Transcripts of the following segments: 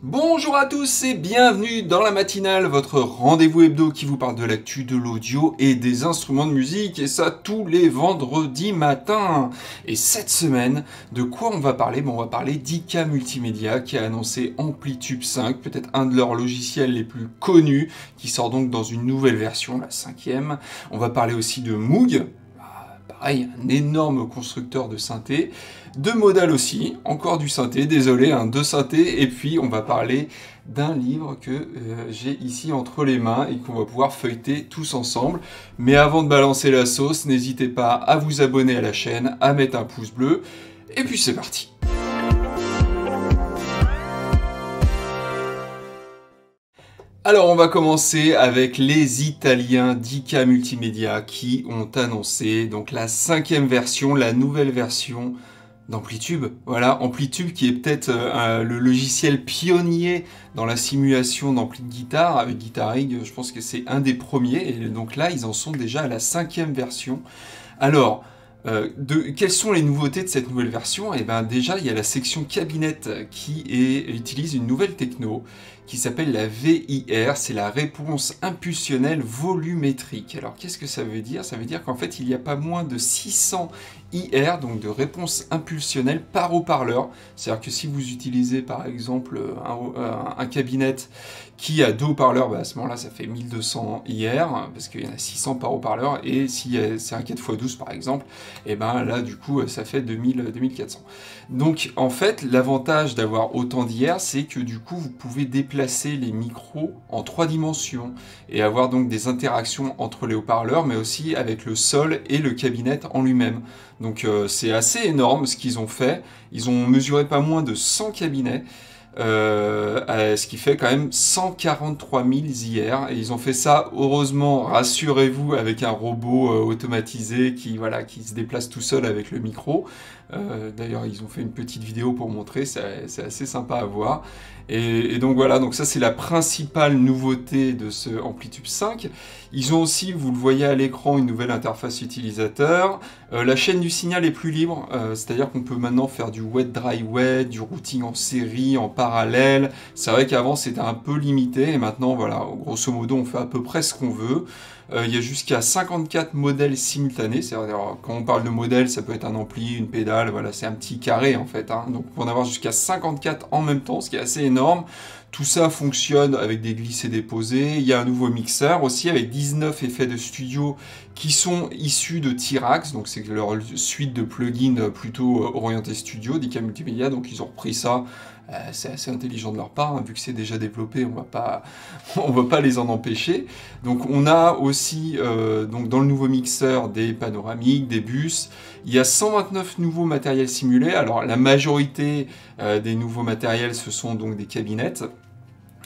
Bonjour à tous et bienvenue dans la matinale, votre rendez-vous hebdo qui vous parle de l'actu, de l'audio et des instruments de musique, et ça tous les vendredis matins. Et cette semaine, de quoi on va parler? On va parler d'IK Multimédia qui a annoncé Amplitube 5, peut-être un de leurs logiciels les plus connus, qui sort donc dans une nouvelle version, la 5e. On va parler aussi de Moog. Pareil, un énorme constructeur de synthé, de Modal aussi, encore du synthé, désolé, de synthé, et puis on va parler d'un livre que j'ai ici entre les mains et qu'on va pouvoir feuilleter tous ensemble. Mais avant de balancer la sauce, n'hésitez pas à vous abonner à la chaîne, à mettre un pouce bleu, et puis c'est parti. Alors on va commencer avec les Italiens d'IK Multimédia qui ont annoncé donc la 5e version, la nouvelle version d'Amplitube. Voilà, Amplitube qui est peut-être le logiciel pionnier dans la simulation d'ampli de guitare. Avec Guitar Rig, je pense que c'est un des premiers. Et donc là, ils en sont déjà à la 5e version. Alors, quelles sont les nouveautés de cette nouvelle version? Eh bien déjà, il y a la section cabinette qui utilise une nouvelle techno qui s'appelle la VIR, c'est la réponse impulsionnelle volumétrique. Alors qu'est-ce que ça veut dire? Ça veut dire qu'en fait, il n'y a pas moins de 600 IR, donc de réponse impulsionnelle par haut-parleur. C'est-à-dire que si vous utilisez par exemple un cabinet qui a deux haut-parleurs, à ce moment-là, ça fait 1200 IR, parce qu'il y en a 600 par haut-parleur, et si c'est un 4x12 par exemple, et ben là, du coup, ça fait 2400. Donc, en fait, l'avantage d'avoir autant d'IR, c'est que du coup, vous pouvez déplacer les micros en 3 dimensions, et avoir donc des interactions entre les haut-parleurs, mais aussi avec le sol et le cabinet en lui-même. Donc, c'est assez énorme ce qu'ils ont fait. Ils ont mesuré pas moins de 100 cabinets, ce qui fait quand même 143 000 IR, et ils ont fait ça, heureusement, rassurez-vous, avec un robot automatisé qui se déplace tout seul avec le micro. D'ailleurs, ils ont fait une petite vidéo pour montrer, c'est assez sympa à voir. Et donc voilà, donc ça c'est la principale nouveauté de ce Amplitube 5. Ils ont aussi, vous le voyez à l'écran, une nouvelle interface utilisateur. La chaîne du signal est plus libre, c'est-à-dire qu'on peut maintenant faire du wet, dry, wet, du routing en série, en parallèle. C'est vrai qu'avant c'était un peu limité, et maintenant voilà, grosso modo on fait à peu près ce qu'on veut. Il y a jusqu'à 54 modèles simultanés, c'est-à-dire quand on parle de modèle, ça peut être un ampli, une pédale, voilà, c'est un petit carré en fait. Donc on peut en avoir jusqu'à 54 en même temps, ce qui est assez énorme. Tout ça fonctionne avec des glissés-déposés. Il y a un nouveau mixeur aussi avec 19 effets de studio qui sont issus de T-Rax, donc c'est leur suite de plugins plutôt orientés studio d'IK Multimédia, donc ils ont repris ça. C'est assez intelligent de leur part, vu que c'est déjà développé, on va pas les en empêcher. Donc on a aussi donc dans le nouveau mixeur des panoramiques, des bus. Il y a 129 nouveaux matériels simulés. Alors la majorité des nouveaux matériels, ce sont donc des cabinettes,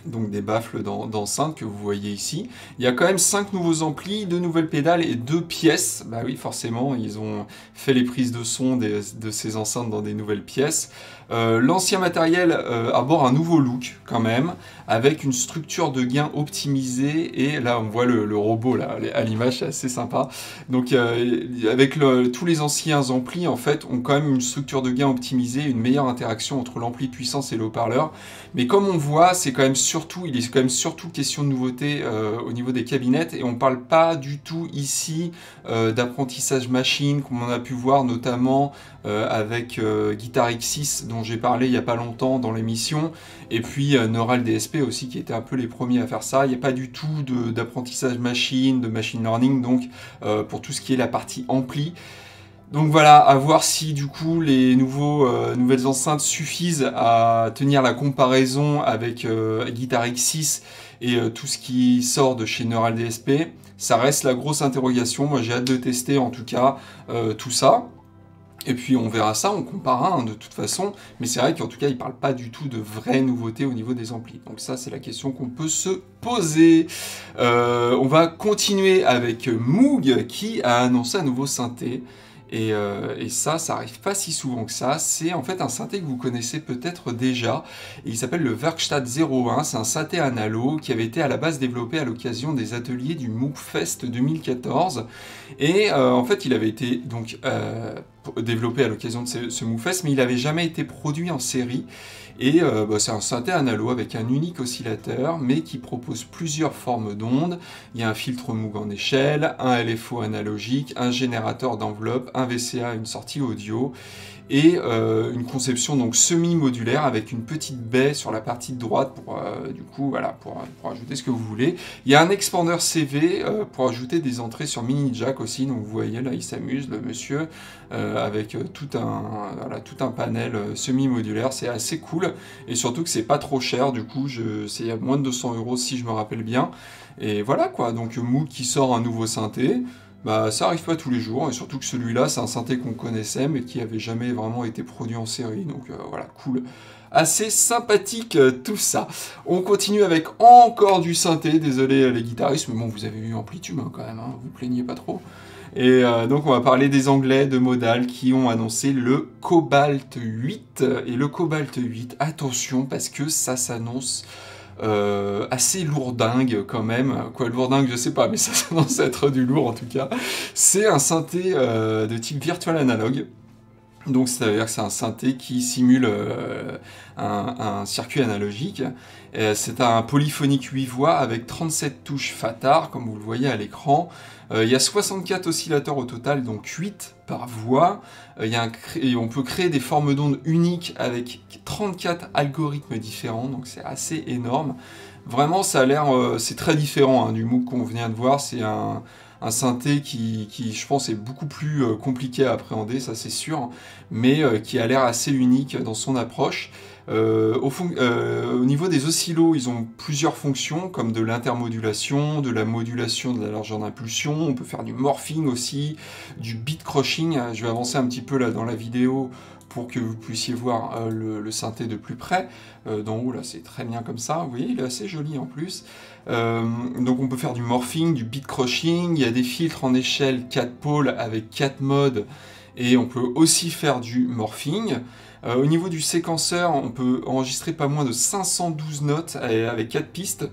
donc des baffles d'enceinte que vous voyez ici. Il y a quand même 5 nouveaux amplis, 2 nouvelles pédales et 2 pièces. Bah oui, forcément, ils ont fait les prises de son de ces enceintes dans des nouvelles pièces. L'ancien matériel arbore un nouveau look quand même, avec une structure de gain optimisée, et là on voit le robot là, à l'image, c'est assez sympa. Donc avec tous les anciens amplis en fait ont quand même une structure de gain optimisée, une meilleure interaction entre l'ampli de puissance et le haut-parleur. Mais comme on voit, il est quand même surtout question de nouveauté au niveau des cabinettes, et on ne parle pas du tout ici d'apprentissage machine, comme on a pu voir notamment avec Guitar X6 dont j'ai parlé il n'y a pas longtemps dans l'émission, et puis Neural DSP aussi qui étaient un peu les premiers à faire ça. Il n'y a pas du tout d'apprentissage machine, de machine learning, donc pour tout ce qui est la partie ampli. Donc voilà, à voir si du coup les nouvelles enceintes suffisent à tenir la comparaison avec Guitar X6 et tout ce qui sort de chez Neural DSP. Ça reste la grosse interrogation. Moi j'ai hâte de tester en tout cas tout ça. Et puis on verra ça, on comparera de toute façon, mais c'est vrai qu'en tout cas il ne parle pas du tout de vraies nouveautés au niveau des amplis. Donc ça c'est la question qu'on peut se poser. On va continuer avec Moog qui a annoncé un nouveau synthé. Et ça arrive pas si souvent que ça. C'est en fait un synthé que vous connaissez peut-être déjà. Et il s'appelle le Werkstatt 01. C'est un synthé analogue qui avait été à la base développé à l'occasion des ateliers du Moogfest 2014. Et en fait, il avait été donc développé à l'occasion de ce Moogfest, mais il n'avait jamais été produit en série. Et c'est un synthé analo avec un unique oscillateur, mais qui propose plusieurs formes d'ondes. Il y a un filtre Moog en échelle, un LFO analogique, un générateur d'enveloppe, un VCA, une sortie audio, et une conception donc semi-modulaire avec une petite baie sur la partie de droite pour, du coup, voilà, pour ajouter ce que vous voulez. Il y a un expander CV pour ajouter des entrées sur mini jack aussi, donc vous voyez là il s'amuse le monsieur avec tout un panel semi-modulaire, c'est assez cool, et surtout que c'est pas trop cher, du coup c'est à moins de 200 € si je me rappelle bien, et voilà quoi, donc Moog qui sort un nouveau synthé. Bah, ça arrive pas tous les jours, et surtout que celui-là, c'est un synthé qu'on connaissait, mais qui avait jamais vraiment été produit en série, donc voilà, cool. Assez sympathique tout ça. On continue avec encore du synthé, désolé les guitaristes, mais bon, vous avez eu Amplitude hein, quand même, hein, vous plaignez pas trop. Et donc on va parler des Anglais de Modal qui ont annoncé le Cobalt 8, et le Cobalt 8, attention, parce que ça s'annonce... assez lourdingue quand même, quoi lourdingue je sais pas, mais ça s'annonce être du lourd en tout cas. C'est un synthé de type virtual analogue, donc c'est-à-dire que c'est un synthé qui simule un circuit analogique. C'est un polyphonique 8 voix avec 37 touches Fatar, comme vous le voyez à l'écran. Il y a 64 oscillateurs au total, donc 8 par voix. On peut créer des formes d'ondes uniques avec 34 algorithmes différents, donc c'est assez énorme. Vraiment, ça a l'air, c'est très différent hein, du Moog qu'on vient de voir. C'est un synthé qui, je pense, est beaucoup plus compliqué à appréhender, ça c'est sûr, mais qui a l'air assez unique dans son approche. Au niveau des oscillos, ils ont plusieurs fonctions, comme de l'intermodulation, de la modulation de la largeur d'impulsion, on peut faire du morphing aussi, du beat crushing. Je vais avancer un petit peu là dans la vidéo pour que vous puissiez voir le synthé de plus près. D'en haut, là, c'est très bien comme ça. Vous voyez, il est assez joli en plus. Donc on peut faire du morphing, du beat crushing, il y a des filtres en échelle 4 pôles avec 4 modes, et on peut aussi faire du morphing. Au niveau du séquenceur, on peut enregistrer pas moins de 512 notes avec 4 pistes.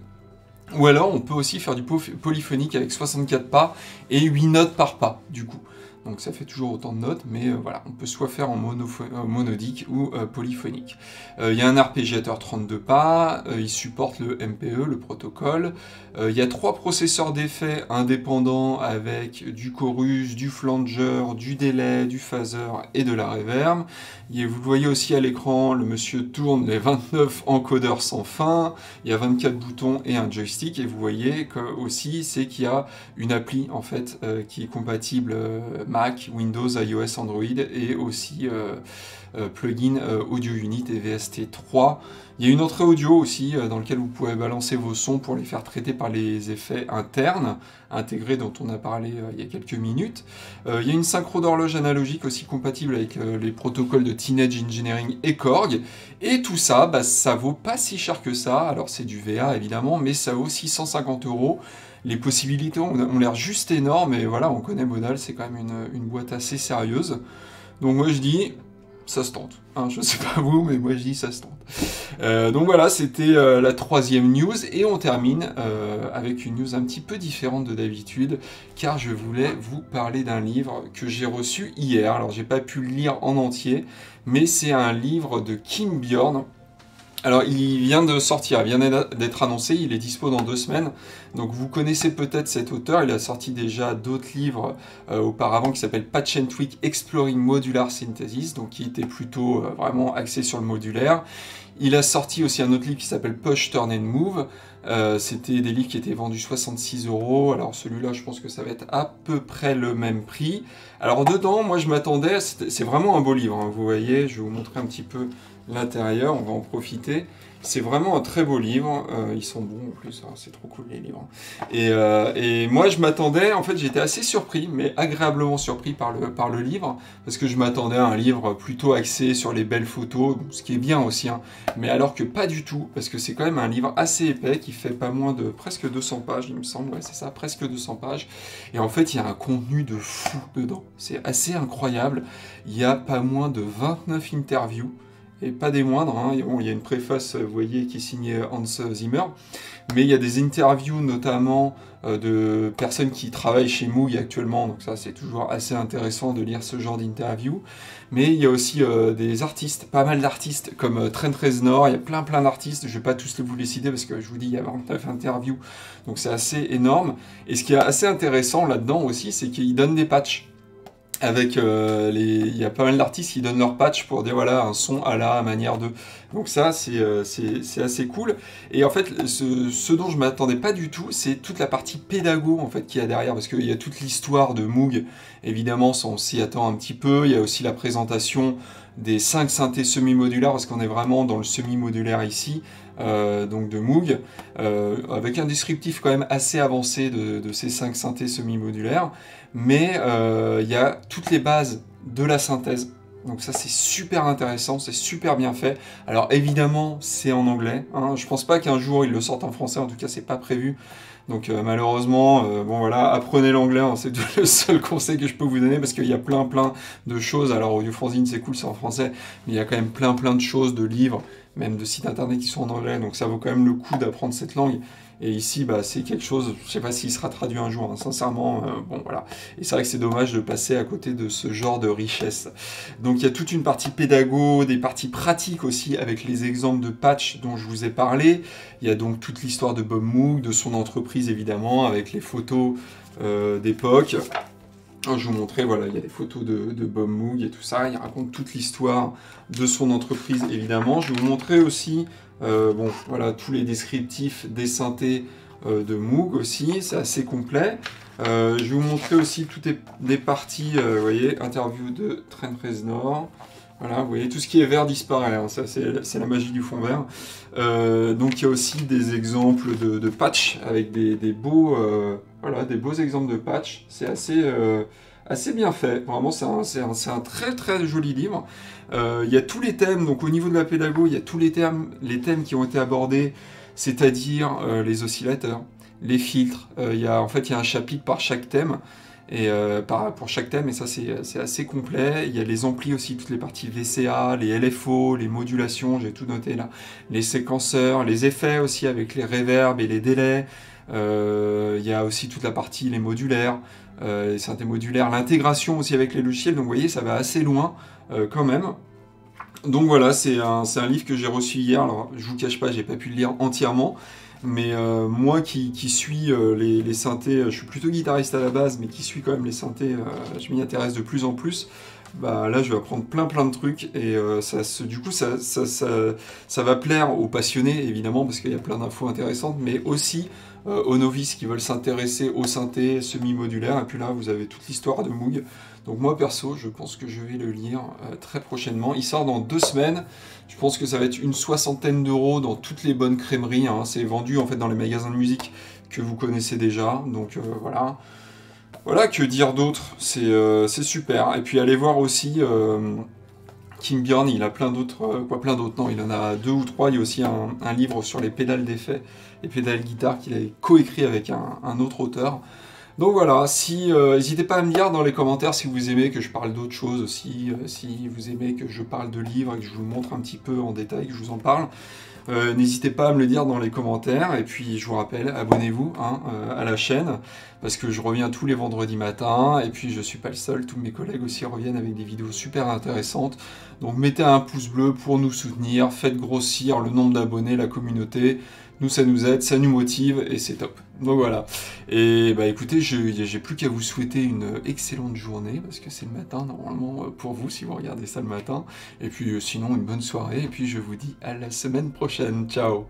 Ou alors on peut aussi faire du polyphonique avec 64 pas et 8 notes par pas du coup. Donc ça fait toujours autant de notes, mais voilà, on peut soit faire en monodique ou polyphonique. Il y a un arpégiateur 32 pas, il supporte le MPE, le protocole. Il y a 3 processeurs d'effets indépendants avec du chorus, du flanger, du delay, du phaser et de la reverb. Et vous le voyez aussi à l'écran, le monsieur tourne les 29 encodeurs sans fin, il y a 24 boutons et un joystick, et vous voyez que aussi c'est qu'il y a une appli en fait qui est compatible Mac, Windows, iOS, Android, et aussi plugin Audio Unit et VST3. Il y a une entrée audio aussi dans laquelle vous pouvez balancer vos sons pour les faire traiter par les effets internes intégrés dont on a parlé il y a quelques minutes. Il y a une synchro d'horloge analogique aussi compatible avec les protocoles de Teenage Engineering et Korg. Et tout ça, bah, ça vaut pas si cher que ça. Alors c'est du VA évidemment, mais ça vaut 650 €. Les possibilités ont l'air juste énormes, et voilà, on connaît Modal, c'est quand même une boîte assez sérieuse. Donc moi je dis, ça se tente. Hein, je sais pas vous, mais moi je dis ça se tente. Donc voilà, c'était la 3e news, et on termine avec une news un petit peu différente de d'habitude, car je voulais vous parler d'un livre que j'ai reçu hier. Alors j'ai pas pu le lire en entier, mais c'est un livre de Kim Bjorn. Alors, il vient de sortir, il vient d'être annoncé, il est dispo dans 2 semaines. Donc, vous connaissez peut-être cet auteur, il a sorti déjà d'autres livres auparavant qui s'appellent Patch and Tweak Exploring Modular Synthesis, donc qui était plutôt vraiment axé sur le modulaire. Il a sorti aussi un autre livre qui s'appelle Push, Turn and Move. C'était des livres qui étaient vendus 66 €. Alors celui-là, je pense que ça va être à peu près le même prix. Alors dedans, moi je m'attendais, c'est vraiment un beau livre, hein, vous voyez, je vais vous montrer un petit peu l'intérieur, on va en profiter. C'est vraiment un très beau livre, ils sont bons en plus, hein, c'est trop cool les livres. Et moi je m'attendais, en fait j'étais assez surpris, mais agréablement surpris par le livre, parce que je m'attendais à un livre plutôt axé sur les belles photos, ce qui est bien aussi, hein, mais alors que pas du tout, parce que c'est quand même un livre assez épais, qui fait pas moins de presque 200 pages, il me semble, ouais c'est ça, presque 200 pages, et en fait il y a un contenu de fou dedans, c'est assez incroyable, il y a pas moins de 29 interviews, et pas des moindres, hein. Bon, il y a une préface, vous voyez, qui est signée Hans Zimmer, mais il y a des interviews notamment de personnes qui travaillent chez Moog actuellement, donc ça c'est toujours assez intéressant de lire ce genre d'interview. Mais il y a aussi des artistes, pas mal d'artistes, comme Trent Reznor, il y a plein d'artistes, je ne vais pas tous vous les citer parce que je vous dis, il y a 29 interviews, donc c'est assez énorme. Et ce qui est assez intéressant là-dedans aussi, c'est qu'ils donnent des patchs. Avec il y a pas mal d'artistes qui donnent leur patch pour dire voilà un son à la manière de. Donc ça c'est assez cool. Et en fait ce dont je m'attendais pas du tout, c'est toute la partie pédago en fait qu'il y a derrière, parce qu'il y a toute l'histoire de Moog. Évidemment, ça, on s'y attend un petit peu. Il y a aussi la présentation des 5 synthés semi-modulaires, parce qu'on est vraiment dans le semi-modulaire ici, donc de Moog, avec un descriptif quand même assez avancé de ces 5 synthés semi-modulaires. Mais il y a toutes les bases de la synthèse. Donc ça c'est super intéressant, c'est super bien fait. Alors évidemment c'est en anglais, hein. Je pense pas qu'un jour ils le sortent en français, en tout cas c'est pas prévu. Donc malheureusement, bon voilà, apprenez l'anglais, hein, c'est le seul conseil que je peux vous donner, parce qu'il y a plein de choses. Alors Audiofanzine c'est cool, c'est en français, mais il y a quand même plein de choses, de livres, même de sites internet qui sont en anglais, donc ça vaut quand même le coup d'apprendre cette langue. Et ici, bah, c'est quelque chose, je sais pas s'il sera traduit un jour, hein, sincèrement, bon voilà. Et c'est vrai que c'est dommage de passer à côté de ce genre de richesse. Donc il y a toute une partie pédago, des parties pratiques aussi, avec les exemples de patch dont je vous ai parlé. Il y a donc toute l'histoire de Bob Moog, de son entreprise évidemment, avec les photos d'époque. Je vous montrais, voilà, il y a des photos de Bob Moog et tout ça. Il raconte toute l'histoire de son entreprise, évidemment. Je vais vous montrer aussi, bon, voilà, tous les descriptifs des synthés de Moog aussi. C'est assez complet. Je vais vous montrer aussi toutes les parties, vous voyez, interview de Trent Reznor. Voilà, vous voyez, tout ce qui est vert disparaît, hein, ça c'est la magie du fond vert. Donc il y a aussi des exemples de patch avec des beaux, voilà, des beaux exemples de patch. C'est assez bien fait, vraiment c'est un très joli livre. Il y a tous les thèmes, donc au niveau de la pédago, il y a tous les thèmes qui ont été abordés, c'est-à-dire les oscillateurs, les filtres. En fait, il y a un chapitre par chaque thème. Et pour chaque thème, et ça c'est assez complet. Il y a les amplis aussi, toutes les parties VCA, les LFO, les modulations, j'ai tout noté là, les séquenceurs, les effets aussi avec les reverbs et les délais. Il y a aussi toute la partie les modulaires, les synthés modulaires, l'intégration aussi avec les logiciels. Donc vous voyez, ça va assez loin quand même. Donc voilà, c'est un livre que j'ai reçu hier. Alors je vous cache pas, j'ai pas pu le lire entièrement. Mais moi qui suis les synthés, je suis plutôt guitariste à la base, mais qui suis quand même les synthés, je m'y intéresse de plus en plus. Bah, là, je vais apprendre plein de trucs, et du coup, ça va plaire aux passionnés, évidemment, parce qu'il y a plein d'infos intéressantes, mais aussi aux novices qui veulent s'intéresser aux synthés semi-modulaires. Et puis là, vous avez toute l'histoire de Moog. Donc moi, perso, je pense que je vais le lire très prochainement. Il sort dans 2 semaines. Je pense que ça va être une 60aine d'euros dans toutes les bonnes crèmeries, hein. C'est vendu en fait dans les magasins de musique que vous connaissez déjà. Donc voilà. Voilà, que dire d'autre, c'est super. Et puis allez voir aussi Kim Bjorn, il a plein d'autres, plein d'autres, non, il en a 2 ou 3. Il y a aussi un livre sur les pédales d'effet, les pédales guitare qu'il a coécrit avec un autre auteur. Donc voilà, n'hésitez pas à me dire dans les commentaires si vous aimez que je parle d'autres choses aussi, si vous aimez que je parle de livres et que je vous montre un petit peu en détail, que je vous en parle. N'hésitez pas à me le dire dans les commentaires, et puis je vous rappelle, abonnez-vous à la chaîne, parce que je reviens tous les vendredis matins, et puis je suis pas le seul, tous mes collègues aussi reviennent avec des vidéos super intéressantes. Donc mettez un pouce bleu pour nous soutenir, faites grossir le nombre d'abonnés, la communauté. Nous, ça nous aide, ça nous motive, et c'est top. Donc voilà. Et bah écoutez, j'ai plus qu'à vous souhaiter une excellente journée, parce que c'est le matin, normalement, pour vous, si vous regardez ça le matin. Et puis sinon, une bonne soirée, et puis je vous dis à la semaine prochaine. Ciao!